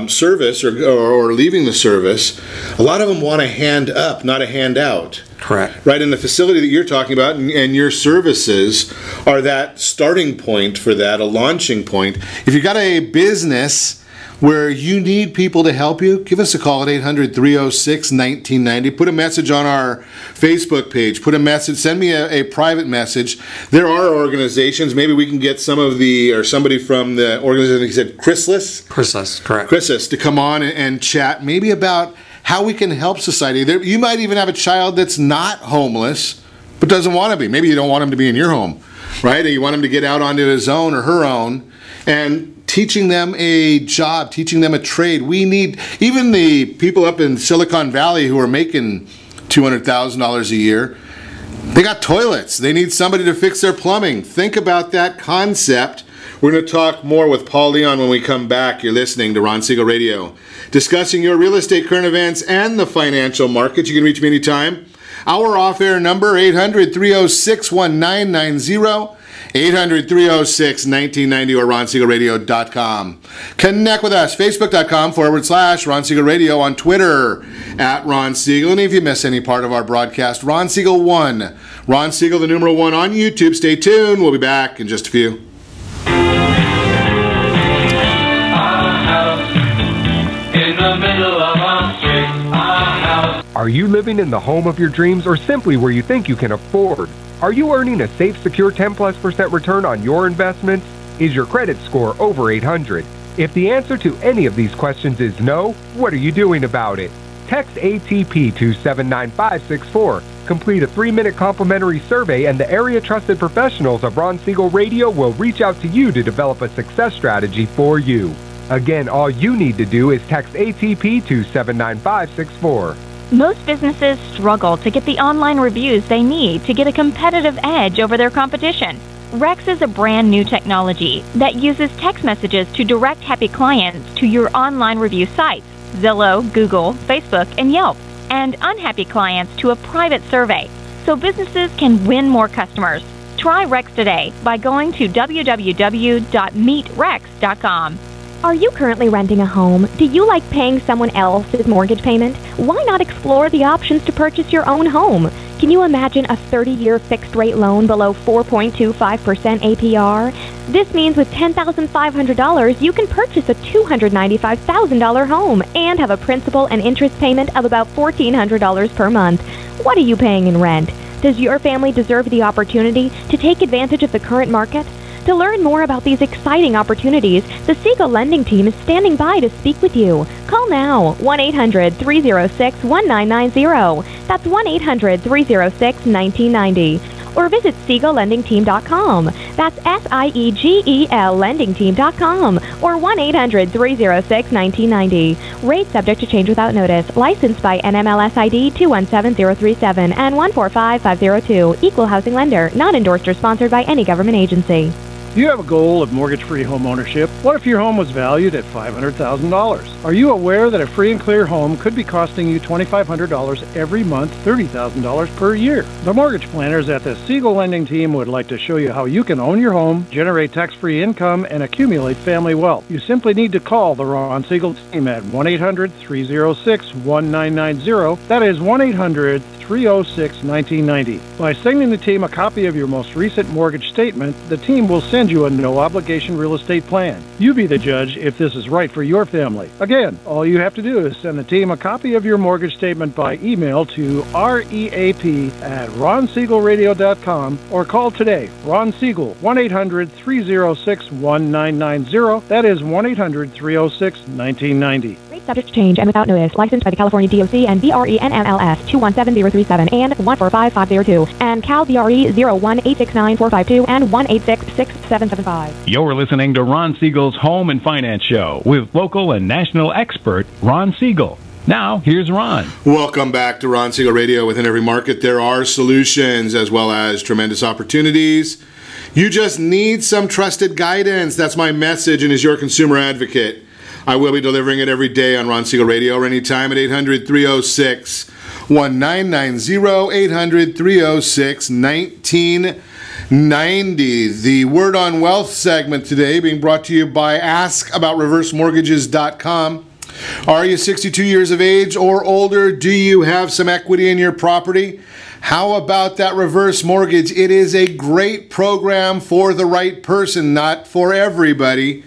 [SPEAKER 2] service or leaving the service. A lot of them want a hand up, not a hand out.
[SPEAKER 12] Correct.
[SPEAKER 2] Right, and the facility that you're talking about and your services are that starting point for that, a launching point. If you've got a business where you need people to help you, give us a call at 800-306-1990. Put a message on our Facebook page. Put a message. Send me a private message. There are organizations. Maybe we can get somebody from the organization. He said Chrysalis, correct. Chrysalis, to come on and chat maybe about how we can help society. You might even have a child that's not homeless but doesn't want to be. Maybe you don't want him to be in your home, right? Or you want him to get out onto his own or her own, and teaching them a job, teaching them a trade. We need, even the people up in Silicon Valley who are making $200,000 a year, they got toilets. They need somebody to fix their plumbing. Think about that concept. We're going to talk more with Paul Leon when we come back. You're listening to Ron Siegel Radio, discussing your real estate current events and the financial markets. You can reach me anytime. Our off-air number, 800-306-1990. 800-306-1990 or RonSiegelRadio.com. Connect with us, Facebook.com/Ron Siegel Radio, on Twitter @Ron Siegel. And if you miss any part of our broadcast, Ron Siegel 1. Ron Siegel, the numeral 1 on YouTube. Stay tuned. We'll be back in just a few.
[SPEAKER 8] Are you living in the home of your dreams, or simply where you think you can afford? Are you earning a safe, secure 10+% return on your investments? Is your credit score over 800? If the answer to any of these questions is no, what are you doing about it? Text ATP to 79564. Complete a 3-minute complimentary survey, and the area trusted professionals of Ron Siegel Radio will reach out to you to develop a success strategy for you. Again, all you need to do is text ATP to 79564.
[SPEAKER 11] Most businesses struggle to get the online reviews they need to get a competitive edge over their competition. Rex is a brand new technology that uses text messages to direct happy clients to your online review sites, Zillow, Google, Facebook, and Yelp, and unhappy clients to a private survey, so businesses can win more customers. Try Rex today by going to www.meetrex.com.
[SPEAKER 13] Are you currently renting a home? Do you like paying someone else's mortgage payment? Why not explore the options to purchase your own home? Can you imagine a 30-year fixed-rate loan below 4.25% APR? This means with $10,500, you can purchase a $295,000 home and have a principal and interest payment of about $1,400 per month. What are you paying in rent? Does your family deserve the opportunity to take advantage of the current market?
[SPEAKER 11] To learn more about these exciting opportunities, the Siegel Lending Team is standing by to speak with you. Call now, 1-800-306-1990. That's 1-800-306-1990. Or visit SiegelLendingTeam.com. That's SIEGEL LendingTeam.com. Or 1-800-306-1990. Rate subject to change without notice. Licensed by NMLS ID 217037 and 145502. Equal housing lender. Not endorsed or sponsored by any government agency.
[SPEAKER 14] Do you have a goal of mortgage-free home ownership? What if your home was valued at $500,000? Are you aware that a free and clear home could be costing you $2,500 every month, $30,000 per year? The mortgage planners at the Siegel Lending Team would like to show you how you can own your home, generate tax-free income, and accumulate family wealth. You simply need to call the Ron Siegel team at 1-800-306-1990. That is 1-800-306-1990. By sending the team a copy of your most recent mortgage statement, the team will send you a no-obligation real estate plan. You be the judge if this is right for your family. Again, all you have to do is send the team a copy of your mortgage statement by email to reap@ronsiegelradio.com or call today. Ron Siegel, 1-800-306-1990. That is 1-800-306-1990.
[SPEAKER 11] Subject to change and without notice. Licensed by the California DOC and BRE NMLS 217037 and 145502 and Cal BRE 01869452 and 1866775.
[SPEAKER 10] You're listening to Ron Siegel's Home and Finance Show with local and national expert Ron Siegel. Now, here's Ron.
[SPEAKER 2] Welcome back to Ron Siegel Radio. Within every market, there are solutions as well as tremendous opportunities. You just need some trusted guidance. That's my message, and as your consumer advocate, I will be delivering it every day on Ron Siegel Radio or anytime at 800-306-1990, 800-306-1990. The Word on Wealth segment today being brought to you by AskAboutReverseMortgages.com. Are you 62 years of age or older? Do you have some equity in your property? How about that reverse mortgage? It is a great program for the right person, not for everybody.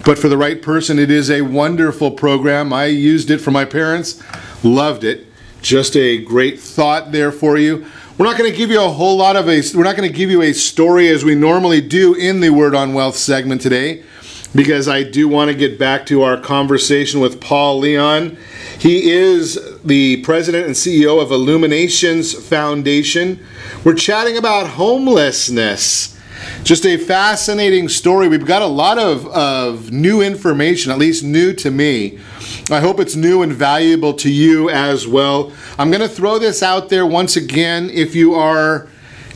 [SPEAKER 2] But for the right person, it is a wonderful program. I used it for my parents, loved it. Just a great thought there for you. We're not going to give you a whole lot of we're not going to give you a story as we normally do in the Word on Wealth segment today, because I do want to get back to our conversation with Paul Leon. He is the president and CEO of Illuminations Foundation. We're chatting about homelessness. Just a fascinating story. We've got a lot of new information, at least new to me. I hope it's new and valuable to you as well. I'm going to throw this out there once again. If you are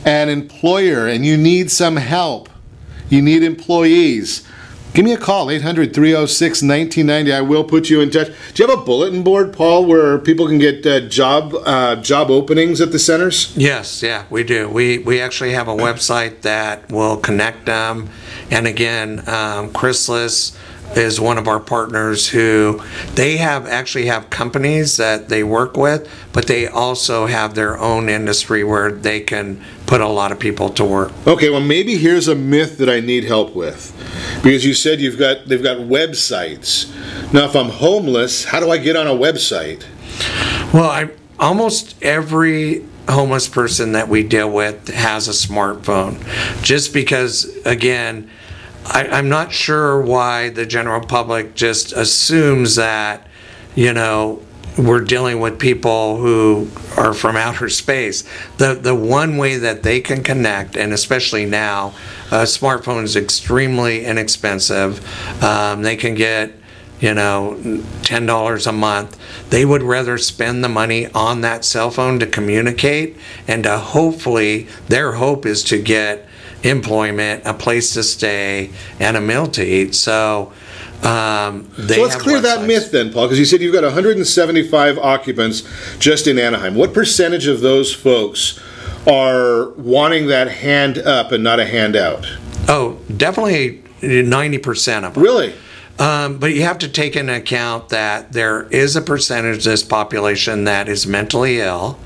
[SPEAKER 2] an employer and you need some help, you need employees, give me a call, 800-306-1990. I will put you in touch. Do you have a bulletin board, Paul, where people can get job openings at the centers?
[SPEAKER 12] Yes, yeah, we do. We actually have a website that will connect them. And again, Chrysalis is one of our partners who they actually have companies that they work with, but they also have their own industry where they can put a lot of people to work.
[SPEAKER 2] Okay, well maybe here's a myth that I need help with. Because you said they've got websites. Now if I'm homeless, how do I get on a website?
[SPEAKER 12] Well, almost every homeless person that we deal with has a smartphone. Just because, again, I'm not sure why the general public just assumes that, you know, we're dealing with people who are from outer space. The one way that they can connect, and especially now, a smartphone is extremely inexpensive. They can get, you know, $10 a month. They would rather spend the money on that cell phone to communicate and to hopefully, their hope is to get employment, a place to stay, and a meal to eat. So let's clear that
[SPEAKER 2] myth then, Paul, because you said you've got 175 occupants just in Anaheim. What percentage of those folks are wanting that hand up and not a handout?
[SPEAKER 12] Oh, definitely 90% of them.
[SPEAKER 2] Really?
[SPEAKER 12] But you have to take into account that there is a percentage of this population that is mentally ill,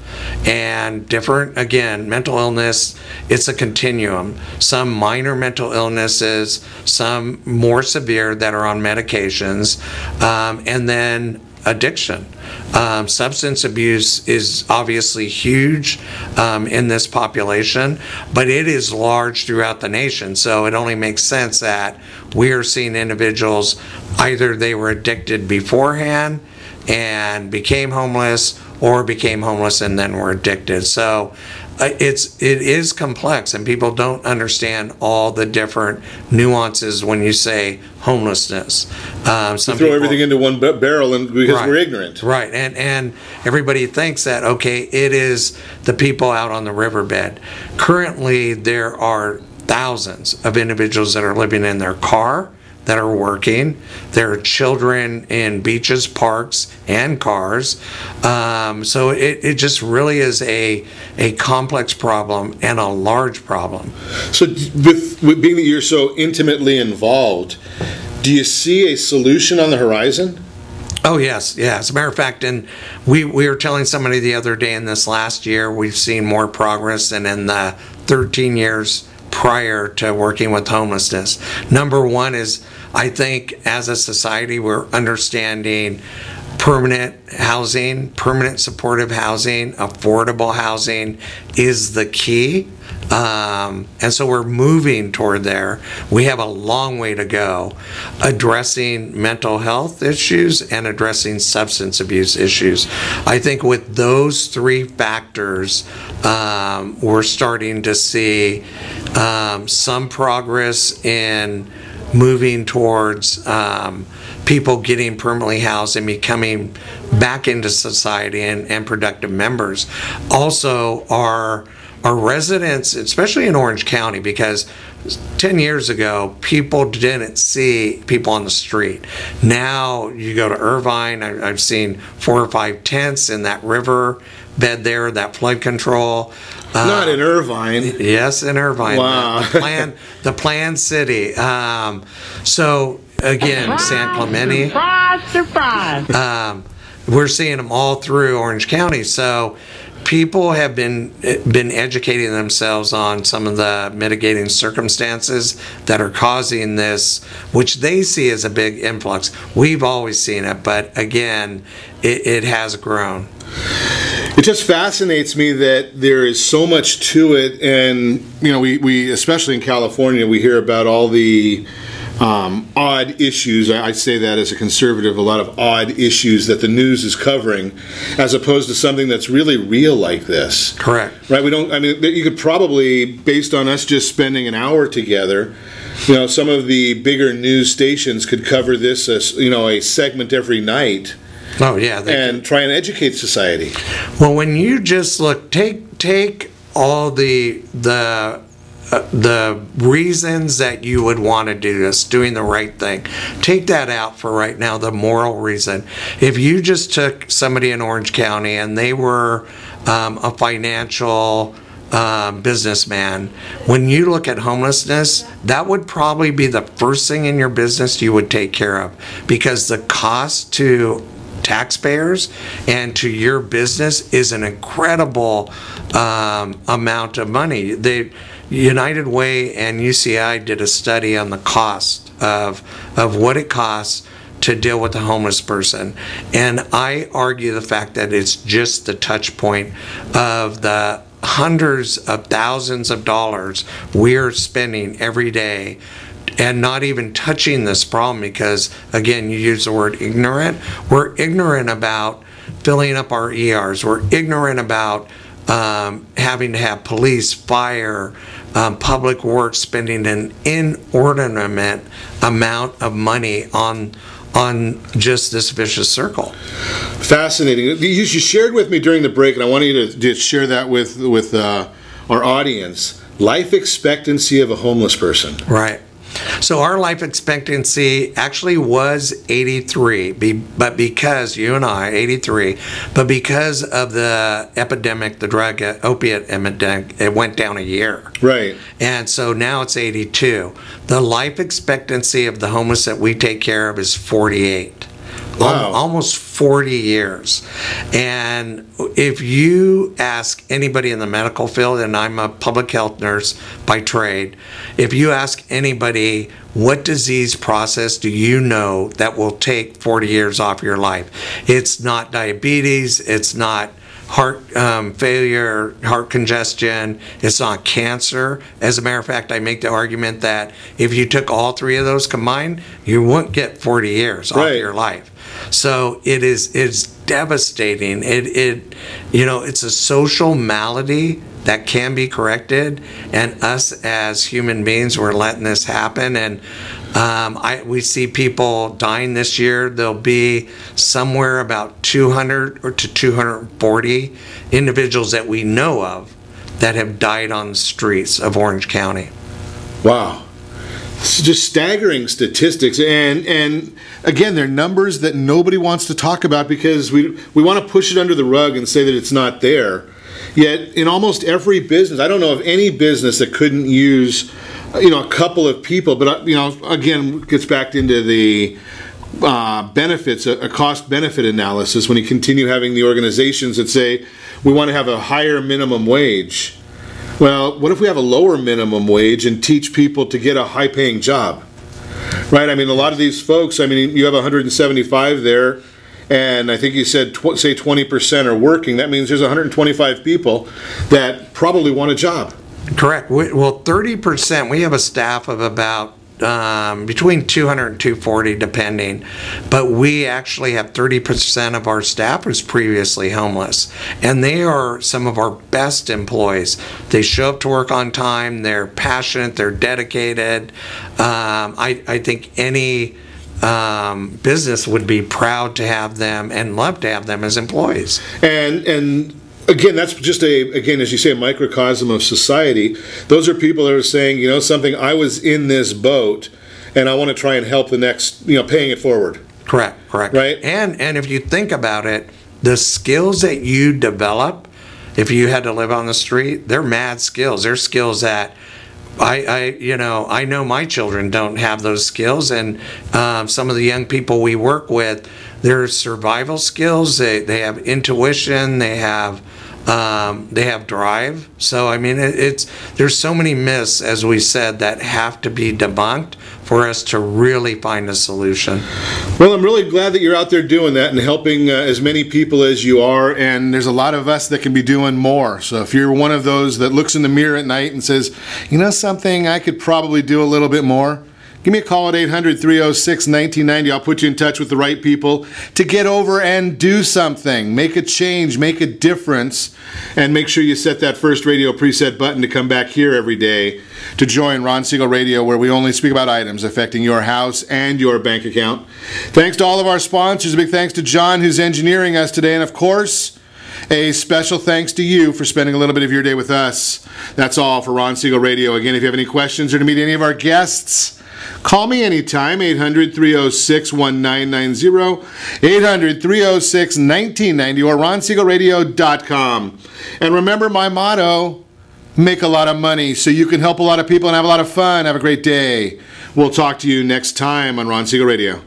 [SPEAKER 12] and different, again, mental illness, it's a continuum. Some minor mental illnesses, some more severe that are on medications, and then addiction. Substance abuse is obviously huge in this population, but it is large throughout the nation. So it only makes sense that we are seeing individuals, either they were addicted beforehand and became homeless, or became homeless and then were addicted. So it is complex, and people don't understand all the different nuances when you say homelessness.
[SPEAKER 2] Some throw everything into one barrel, and because we're ignorant.
[SPEAKER 12] Right, and everybody thinks that, okay, it is the people out on the riverbed. Currently, there are thousands of individuals that are living in their car, that are working. There are children in beaches, parks, and cars. So it just really is a complex problem and a large problem.
[SPEAKER 2] So with being that you're so intimately involved, do you see a solution on the horizon?
[SPEAKER 12] Oh, yes. As a matter of fact, and we were telling somebody the other day, in this last year, we've seen more progress than in the 13 years prior to working with homelessness. Number one is, I think as a society, we're understanding permanent housing, permanent supportive housing, affordable housing is the key. And so we're moving toward there. We have a long way to go addressing mental health issues and addressing substance abuse issues. I think with those three factors, we're starting to see some progress in moving towards people getting permanently housed and becoming back into society and productive members. Also, our residents, especially in Orange County, because 10 years ago, people didn't see people on the street. Now, you go to Irvine, I've seen 4 or 5 tents in that river bed there, that flood control.
[SPEAKER 2] Not in Irvine.
[SPEAKER 12] Yes, in Irvine.
[SPEAKER 2] Wow.
[SPEAKER 12] The planned city. So, again, San Clemente.
[SPEAKER 5] Surprise.
[SPEAKER 12] We're seeing them all through Orange County. So people have been educating themselves on some of the mitigating circumstances that are causing this, which they see as a big influx. We've always seen it, but again, it has grown.
[SPEAKER 2] It just fascinates me that there is so much to it, and you know, we especially in California, we hear about all the odd issues. I say that as a conservative, a lot of odd issues that the news is covering, as opposed to something that's really real like this.
[SPEAKER 12] Correct.
[SPEAKER 2] Right? We don't. I mean, you could probably, based on us just spending an hour together, you know, some of the bigger news stations could cover this as, you know, a segment every night.
[SPEAKER 12] Oh yeah,
[SPEAKER 2] and try and educate society.
[SPEAKER 12] Well, when you just look, take all the reasons that you would want to do this, doing the right thing, take that out for right now, the moral reason. If you just took somebody in Orange County and they were a financial businessman, when you look at homelessness, that would probably be the first thing in your business you would take care of, because the cost to taxpayers and to your business is an incredible amount of money. United Way and UCI did a study on the cost of what it costs to deal with a homeless person, and I argue the fact that it's just the touch point of the hundreds of thousands of dollars we're spending every day and not even touching this problem, because again, you use the word ignorant. We're ignorant about filling up our ERs. We're ignorant about having to have police, fire, public works spending an inordinate amount of money on just this vicious circle.
[SPEAKER 2] Fascinating. You shared with me during the break, and I want you to share that with our audience. Life expectancy of a homeless person.
[SPEAKER 12] Right. So our life expectancy actually was 83, but because, you and I, 83, but because of the epidemic, the drug opiate epidemic, it went down a year.
[SPEAKER 2] Right.
[SPEAKER 12] And so now it's 82. The life expectancy of the homeless that we take care of is 48.
[SPEAKER 2] Wow.
[SPEAKER 12] Almost 40 years. And if you ask anybody in the medical field, and I'm a public health nurse by trade, if you ask anybody, what disease process do you know that will take 40 years off your life? It's not diabetes, it's not heart failure, heart congestion, it's not cancer. As a matter of fact, I make the argument that if you took all three of those combined, you wouldn't get 40 years off your life. So it's devastating. It's a social malady that can be corrected, and us as human beings, we're letting this happen. And we see people dying this year. There'll be somewhere about 200 or to 240 individuals that we know of that have died on the streets of Orange County.
[SPEAKER 2] Wow. It's just staggering statistics, and again, they're numbers that nobody wants to talk about because we want to push it under the rug and say that it's not there. Yet in almost every business, I don't know of any business that couldn't use a couple of people, but again, gets back into the benefits, a cost-benefit analysis when you continue having the organizations that say we want to have a higher minimum wage. Well, what if we have a lower minimum wage and teach people to get a high-paying job? Right? I mean, a lot of these folks, I mean, you have 175 there, and I think you said, say 20% are working. That means there's 125 people that probably want a job.
[SPEAKER 12] Correct. Well, 30%, we have a staff of about between 200 and 240 depending, but we actually have 30% of our staff was previously homeless, and they are some of our best employees. They show up to work on time, they're passionate, they're dedicated. I think any business would be proud to have them and love to have them as employees.
[SPEAKER 2] And again, that's just again, as you say, a microcosm of society. Those are people that are saying, something, I was in this boat and I want to try and help the next, paying it forward.
[SPEAKER 12] Correct.
[SPEAKER 2] Right?
[SPEAKER 12] And if you think about it, the skills that you develop, if you had to live on the street, they're mad skills. They're skills that I know my children don't have those skills, and some of the young people we work with, their survival skills, they have intuition, they have drive. So I mean, there's so many myths, as we said, that have to be debunked for us to really find a solution.
[SPEAKER 2] Well, I'm really glad that you're out there doing that and helping as many people as you are, and there's a lot of us that can be doing more. So if you're one of those that looks in the mirror at night and says, something, I could probably do a little bit more, give me a call at 800-306-1990. I'll put you in touch with the right people to get over and do something. Make a change, make a difference, and make sure you set that first radio preset button to come back here every day to join Ron Siegel Radio, where we only speak about items affecting your house and your bank account. Thanks to all of our sponsors. A big thanks to John, who's engineering us today, and of course, a special thanks to you for spending a little bit of your day with us. That's all for Ron Siegel Radio. Again, if you have any questions or to meet any of our guests, call me anytime, 800-306-1990, 800-306-1990, or ronsiegelradio.com. And remember my motto, make a lot of money so you can help a lot of people and have a lot of fun. Have a great day. We'll talk to you next time on Ron Siegel Radio.